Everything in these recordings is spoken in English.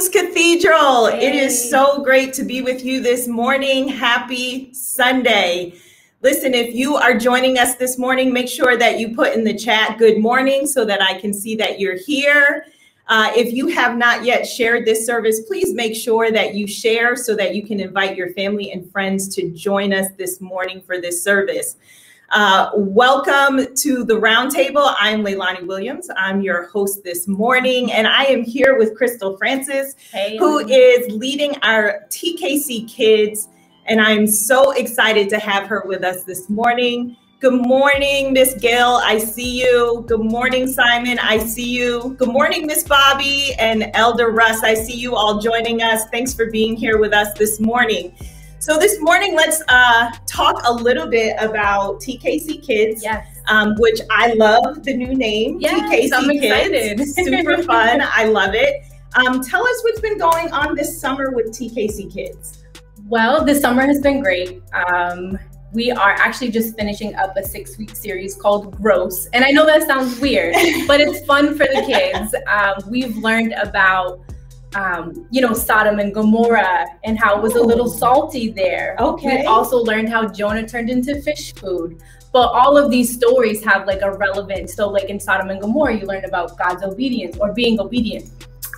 Greetings, Cathedral. Hey. It is so great to be with you this morning. Happy Sunday. Listen, if you are joining us this morning, make sure that you put in the chat good morning so that I can see that you're here. If you have not yet shared this service, please make sure that you share so that you can invite your family and friends to join us this morning for this service. Welcome to the Roundtable. I'm Leilani Williams. I'm your host this morning, and I am here with Crystal Francis, who is leading our TKC Kids, and I'm so excited to have her with us this morning. Good morning, Miss Gail. I see you. Good morning, Simon. I see you. Good morning, Miss Bobby and Elder Russ. I see you all joining us. Thanks for being here with us this morning. So this morning, let's talk a little bit about TKC Kids, yes. Which I love the new name, yes, TKC I'm Kids. excited. Super fun. I love it. Tell us what's been going on this summer with TKC Kids. Well, this summer has been great. We are actually just finishing up a 6-week series called Gross. And I know that sounds weird, but it's fun for the kids. We've learned about Sodom and Gomorrah and how it was a little salty there. Okay. We also learned how Jonah turned into fish food. But all of these stories have like a relevance. So like in Sodom and Gomorrah, you learn about God's obedience or being obedient.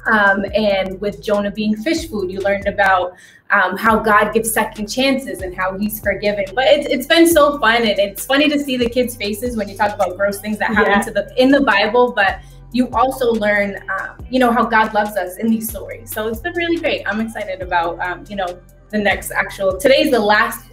And with Jonah being fish food, you learned about how God gives second chances and how he's forgiven. But it's been so fun, and it's funny to see the kids' faces when you talk about gross things that happen in the Bible, but you also learn, how God loves us in these stories. So it's been really great. I'm excited about, the next today's the last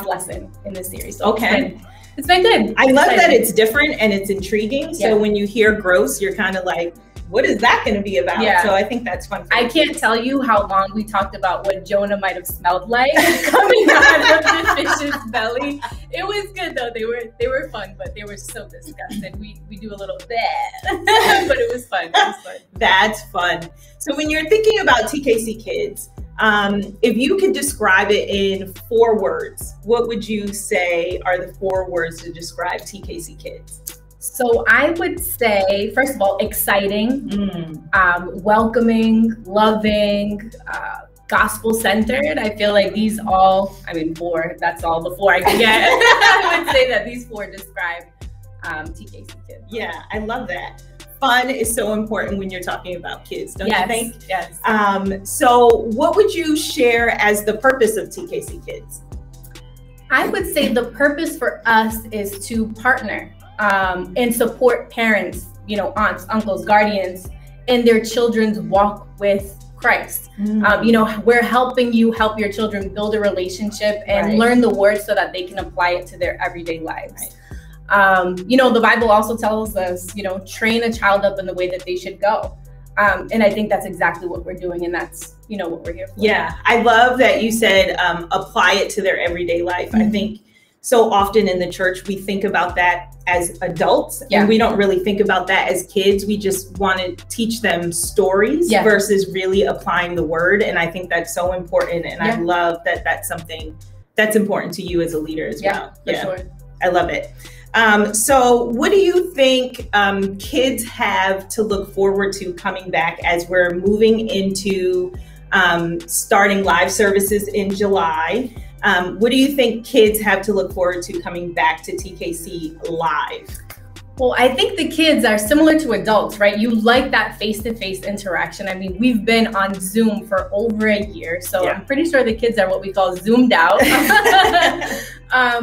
lesson in this series. So okay. It's been good. I love that it's different and it's intriguing. So when you hear gross, you're kind of like, what is that going to be about? Yeah. So I think that's fun. I can't tell you how long we talked about what Jonah might have smelled like coming out of the fish's belly. It was good though. They were fun, but they were so disgusting. We do a little bad, but it was fun. It was fun. That's fun. So when you're thinking about TKC Kids, if you could describe it in 4 words, what would you say are the 4 words to describe TKC Kids? So I would say, first of all, exciting, welcoming, loving, gospel-centered. I feel like these all, 4, that's all the 4 I can get. I would say that these 4 describe TKC Kids. Yeah, I love that. Fun is so important when you're talking about kids, don't you think? Yes. So what would you share as the purpose of TKC Kids? I would say the purpose for us is to partner and support parents, aunts, uncles, guardians in their children's walk with Christ. We're helping you help your children build a relationship and learn the word so that they can apply it to their everyday lives. The Bible also tells us, train a child up in the way that they should go. And I think that's exactly what we're doing. And that's, what we're here for. Yeah, I love that you said apply it to their everyday life. I think so often in the church, we think about that as adults and we don't really think about that as kids. We just want to teach them stories versus really applying the word. And I think that's so important. And I love that that's something that's important to you as a leader as well. For sure. I love it. So what do you think kids have to look forward to coming back as we're moving into starting live services in July? What do you think kids have to look forward to coming back to TKC Live? Well, I think the kids are similar to adults, right? You like that face-to-face interaction. We've been on Zoom for over a year, so I'm pretty sure the kids are what we call zoomed out.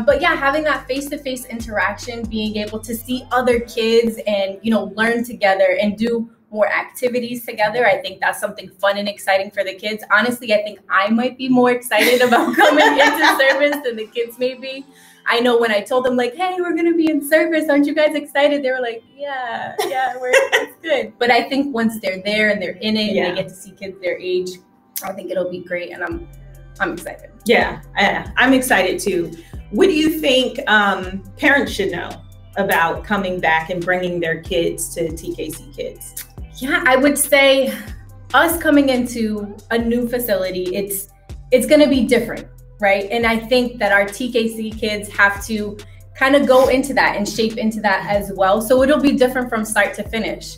But yeah, having that face-to-face interaction, being able to see other kids and, learn together and do more activities together. I think that's something fun and exciting for the kids. Honestly, I think I might be more excited about coming into service than the kids may be. I know when I told them like, hey, we're going to be in service. Aren't you guys excited? They were like, yeah, it's good. But I think once they're there and they're in it and they get to see kids their age, I think it'll be great. And I'm excited. Yeah, I'm excited too. What do you think parents should know about coming back and bringing their kids to TKC Kids? Yeah, I would say us coming into a new facility, it's going to be different, right? And I think that our TKC kids have to kind of go into that and shape into that as well. So it'll be different from start to finish.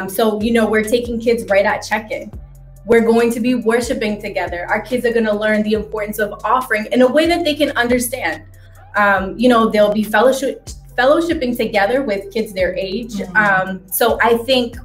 So, we're taking kids right at check-in. We're going to be worshiping together. Our kids are going to learn the importance of offering in a way that they can understand. They'll be fellowshipping together with kids their age. So I think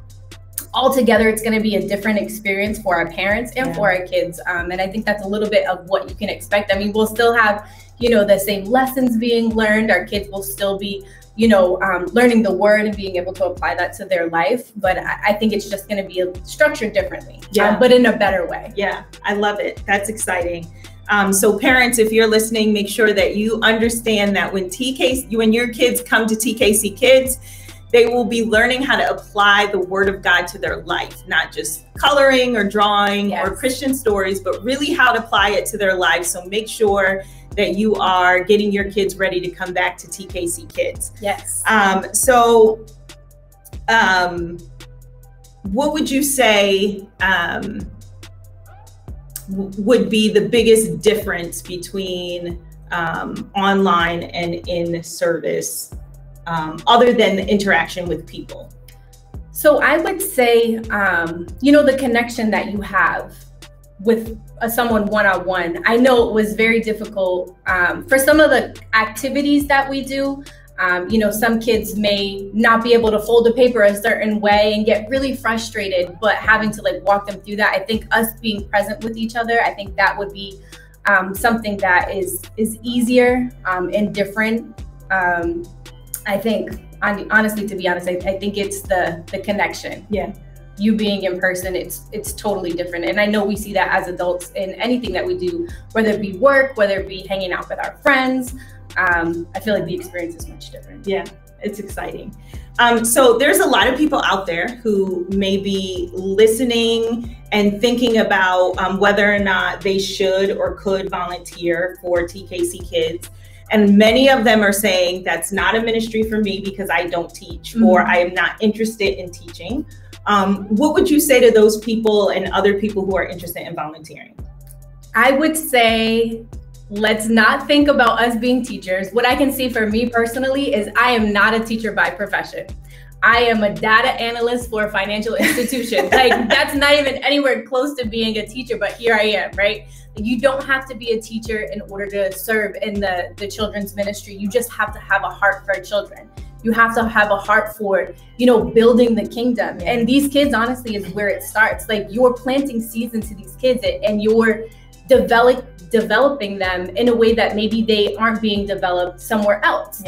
altogether, it's going to be a different experience for our parents and for our kids. And I think that's a little bit of what you can expect. I mean, we'll still have, the same lessons being learned. Our kids will still be, learning the word and being able to apply that to their life. But I think it's just going to be structured differently, but in a better way. Yeah, I love it. That's exciting. So parents, if you're listening, make sure that you understand that when your kids come to TKC Kids, they will be learning how to apply the word of God to their life, not just coloring or drawing or Christian stories, but really how to apply it to their life. So make sure that you are getting your kids ready to come back to TKC Kids. Yes. What would you say would be the biggest difference between online and in service, other than the interaction with people? So I would say, the connection that you have with someone one-on-one. I know it was very difficult for some of the activities that we do. Some kids may not be able to fold a paper a certain way and get really frustrated, but having to walk them through that. I think us being present with each other, I think that would be something that is easier and different. I think, honestly, to be honest, I think it's the connection. Yeah. You being in person, it's totally different. And I know we see that as adults in anything that we do, whether it be work, whether it be hanging out with our friends. I feel like the experience is much different. Yeah, it's exciting. So there's a lot of people out there who may be listening and thinking about whether or not they should or could volunteer for TKC Kids. And many of them are saying that's not a ministry for me because I don't teach, or I am not interested in teaching. What would you say to those people and other people who are interested in volunteering? I would say, let's not think about us being teachers. What I can see for me personally is I am not a teacher by profession. I am a data analyst for a financial institution. That's not even anywhere close to being a teacher, but here I am, right? You don't have to be a teacher in order to serve in the children's ministry. You just have to have a heart for children. You have to have a heart for, building the kingdom. And these kids, honestly, is where it starts. You're planting seeds into these kids and you're developing them in a way that maybe they aren't being developed somewhere else.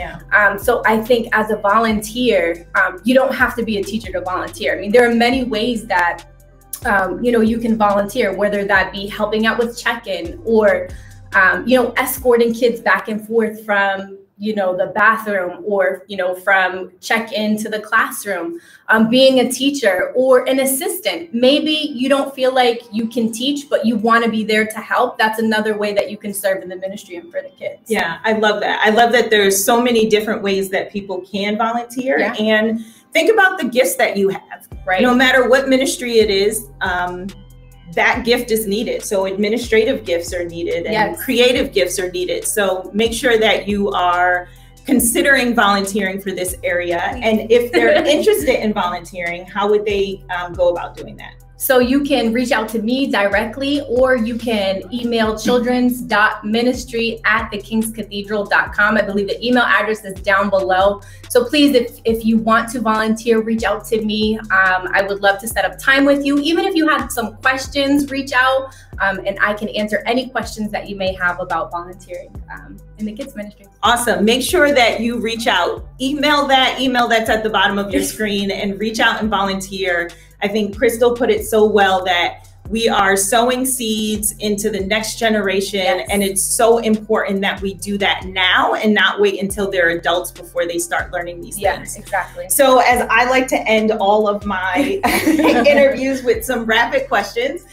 So I think as a volunteer, you don't have to be a teacher to volunteer. I mean, there are many ways that, you can volunteer, whether that be helping out with check-in or, escorting kids back and forth from, the bathroom or, from check-in to the classroom, being a teacher or an assistant. Maybe you don't feel like you can teach, but you want to be there to help. That's another way that you can serve in the ministry and for the kids. Yeah, I love that. I love that there's so many different ways that people can volunteer. And think about the gifts that you have. Right. No matter what ministry it is, that gift is needed. So administrative gifts are needed and creative gifts are needed. So make sure that you are considering volunteering for this area. And if they're interested in volunteering, how would they go about doing that? So you can reach out to me directly, or you can email childrens.ministry@thekingscathedral.com. I believe the email address is down below. So please, if you want to volunteer, reach out to me. I would love to set up time with you. Even if you had some questions, reach out and I can answer any questions that you may have about volunteering in the kids ministry. Awesome. Make sure that you reach out. Email that email that's at the bottom of your screen and reach out and volunteer. I think Crystal put it so well that we are sowing seeds into the next generation. And it's so important that we do that now and not wait until they're adults before they start learning these things. Exactly. So as I like to end all of my interviews with some rapid questions,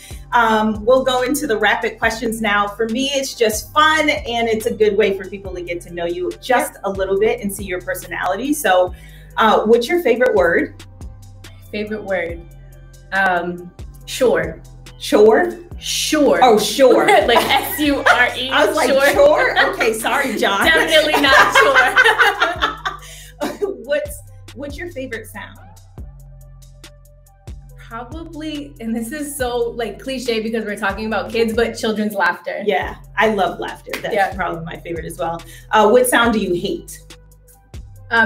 we'll go into the rapid questions now. For me, it's just fun and it's a good way for people to get to know you just a little bit and see your personality. So what's your favorite word? Favorite word? Sure. Sure? Sure. Oh, sure. Like S-U-R-E. I was like, sure? Okay, sorry, John. Definitely not sure. What's your favorite sound? Probably, and this is so like cliche because we're talking about kids, but children's laughter. Yeah, I love laughter. That's probably my favorite as well. What sound do you hate?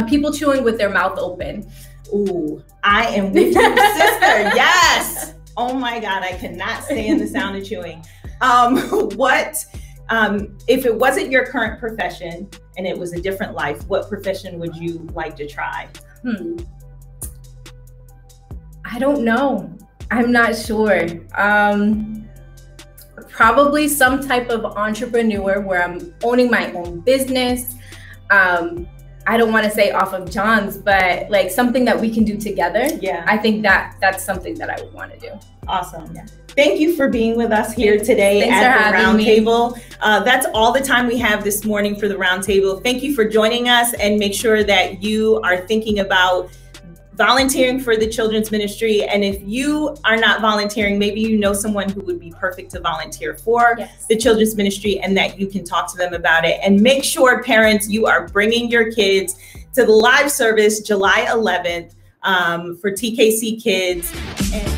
People chewing with their mouth open. Ooh, I am with you, sister. Yes. Oh my God, I cannot stand the sound of chewing. If it wasn't your current profession and it was a different life, what profession would you like to try? I don't know. I'm not sure. Probably some type of entrepreneur where I'm owning my own business. I don't want to say off of John's, but like something that we can do together. Yeah. I think that's something that I would want to do. Awesome. Yeah. Thank you for being with us here today at the Roundtable. That's all the time we have this morning for the Roundtable. Thank you for joining us, and make sure that you are thinking about volunteering for the children's ministry. And if you are not volunteering, maybe you know someone who would be perfect to volunteer for the children's ministry, and that you can talk to them about it. And make sure, parents, you are bringing your kids to the live service July 11th for TKC Kids. And